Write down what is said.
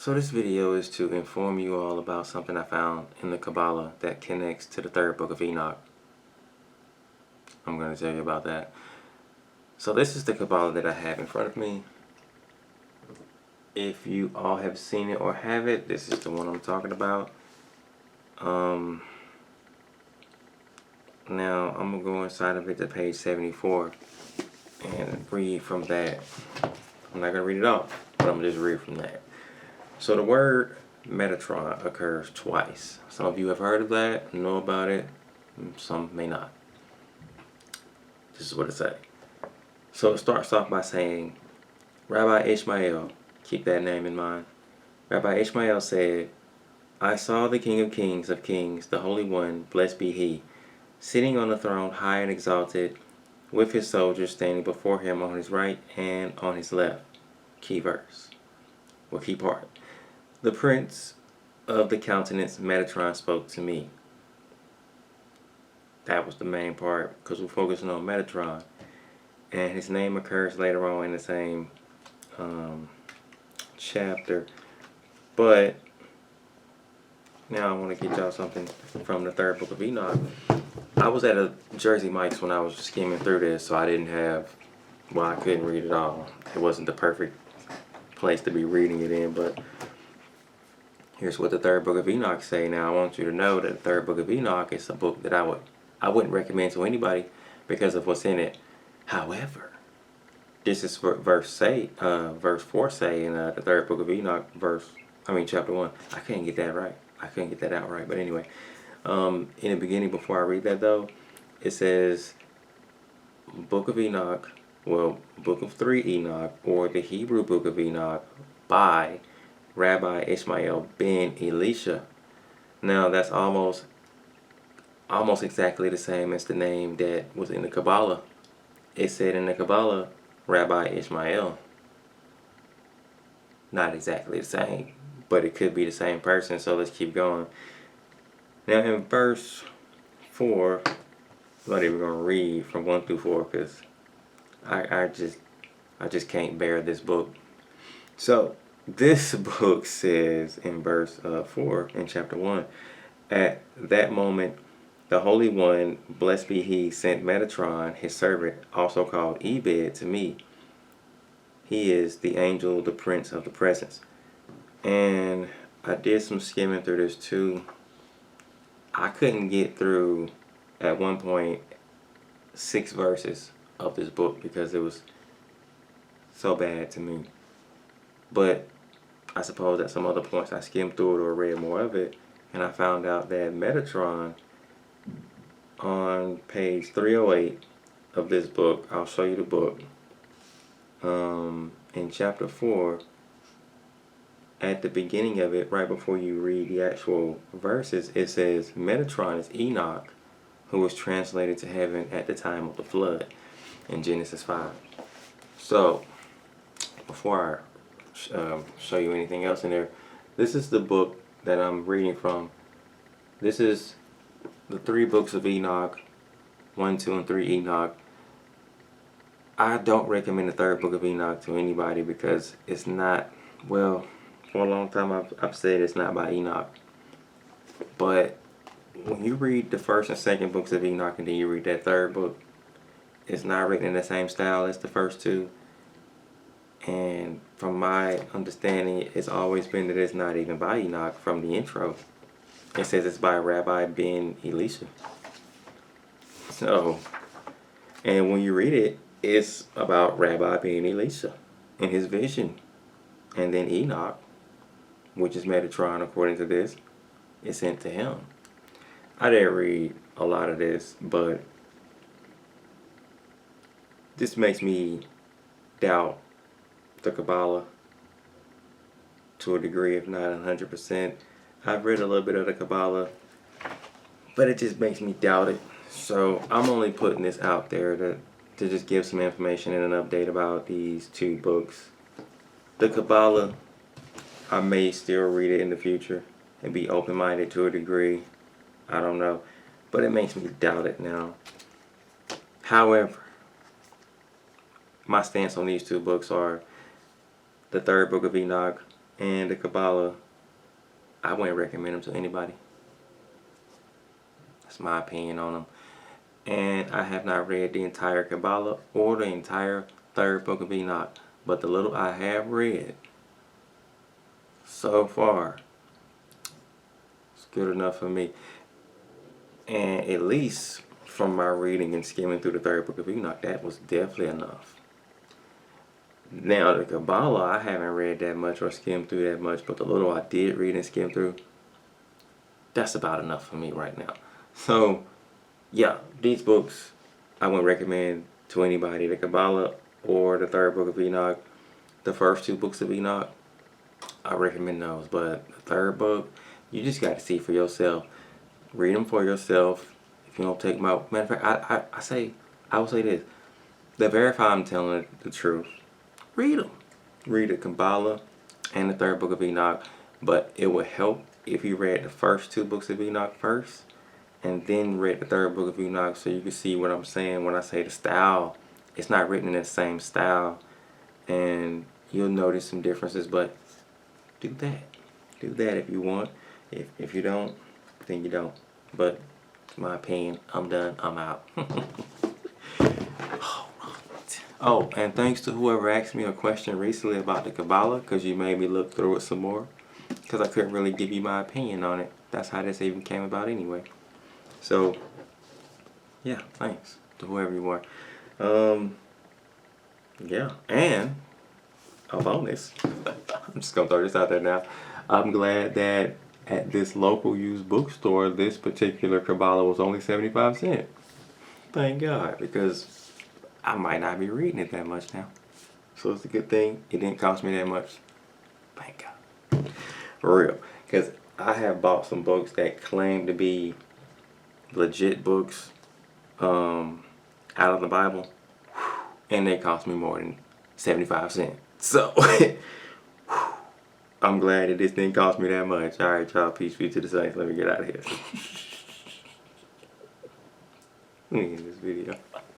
So this video is to inform you all about something I found in the Kabbalah that connects to the third book of Enoch. I'm going to tell you about that. So this is the Kabbalah that I have in front of me. If you all have seen it or have it, this is the one I'm talking about. Now I'm going to go inside of it to page 74 and read from that. I'm not going to read it all, but I'm going to just read from that. So the word metatron occurs twice. Some of you have heard of that, know about it, some may not. This is what it says. So it starts off by saying, Rabbi Ishmael, keep that name in mind. Rabbi Ishmael said, I saw the King of Kings, the Holy One, blessed be He, sitting on a throne high and exalted, with His soldiers standing before Him on His right and on His left. Key verse. Well, key part. The Prince of the Countenance, Metatron, spoke to me. That was the main part, because we're focusing on Metatron. And his name occurs later on in the same chapter. But now I want to get y'all something from the third book of Enoch. I was at a Jersey Mike's when I was skimming through this, so I didn't have, well, I couldn't read it all. It wasn't the perfect place to be reading it in, but here's what the third book of Enoch say. Now I want you to know that the third book of Enoch is a book that I wouldn't recommend to anybody because of what's in it. However, this is what verse 4 say in the third book of Enoch, chapter 1. I couldn't get that right. I couldn't get that out right. But anyway, in the beginning, before I read that though, it says Book of Enoch, well, Book of 3 Enoch, or the Hebrew Book of Enoch by Rabbi Ishmael ben Elisha. Now that's almost exactly the same as the name that was in the Kabbalah. It said in the Kabbalah, Rabbi Ishmael. Not exactly the same, but it could be the same person, so let's keep going. Now in verse 4, I'm not even going to read from 1 through 4 because I just can't bear this book. So this book says in verse 4 in chapter 1, at that moment the Holy One, blessed be He, sent Metatron, His servant, also called Ebed, to me. He is the angel, the prince of the presence. And I did some skimming through this too. I couldn't get through, at one point, 6 verses of this book because it was so bad to me. But I suppose at some other points I skimmed through it or read more of it, and I found out that Metatron, on page 308 of this book, I'll show you the book, in chapter 4, at the beginning of it, right before you read the actual verses, it says Metatron is Enoch, who was translated to heaven at the time of the flood in Genesis 5. So before I show you anything else in there, this is the book that I'm reading from. This is the 3 books of Enoch, 1, 2, and 3 Enoch. I don't recommend the third book of Enoch to anybody because it's not, well, for a long time I've said it's not by Enoch. But when you read the first and second books of Enoch and then you read that third book, it's not written in the same style as the first 2. And from my understanding, it's always been that it's not even by Enoch from the intro. It says it's by Rabbi ben Elisha. So, and when you read it, it's about Rabbi ben Elisha and his vision. And then Enoch, which is Metatron according to this, is sent to him. I didn't read a lot of this, but this makes me doubt the Kabbalah to a degree, if not 100%. I've read a little bit of the Kabbalah, but it just makes me doubt it. So I'm only putting this out there to just give some information and an update about these 2 books. The Kabbalah, I may still read it in the future and be open-minded to a degree. I don't know, but it makes me doubt it now. However, my stance on these 2 books are the third book of Enoch and the Kabbalah, I wouldn't recommend them to anybody. That's my opinion on them. And I have not read the entire Kabbalah or the entire third book of Enoch. But the little I have read so far, it's good enough for me. And at least from my reading and skimming through the third book of Enoch, that was definitely enough. Now the Kabbalah, I haven't read that much or skimmed through that much, but the little I did read and skim through, that's about enough for me right now. So yeah, these books I wouldn't recommend to anybody. The Kabbalah or the third book of Enoch. The first two books of Enoch, I recommend those. But the third book, you just got to see for yourself. Read them for yourself. If you don't take my... Matter of fact, I will say this. To verify I'm telling the truth, read them. Read the Kabbalah and the third book of Enoch. But it would help if you read the first two books of Enoch first and then read the third book of Enoch, so you can see what I'm saying when I say the style. It's not written in the same style, and you'll notice some differences, but do that. Do that if you want. If you don't, then you don't. But it's my opinion. I'm done. I'm out. Oh, and thanks to whoever asked me a question recently about the Kabbalah, because you made me look through it some more, because I couldn't really give you my opinion on it. That's how this even came about anyway. So, yeah, thanks to whoever you are. Yeah, and a bonus. I'm just gonna throw this out there now. I'm glad that at this local used bookstore, this particular Kabbalah was only 75 cents. Thank God, because I might not be reading it that much now. So it's a good thing it didn't cost me that much. Thank God. For real. Because I have bought some books that claim to be legit books out of the Bible, and they cost me more than 75 cents. So I'm glad that this didn't cost me that much. Alright, y'all, peace be to the saints. Let me get out of here. Let me end this video.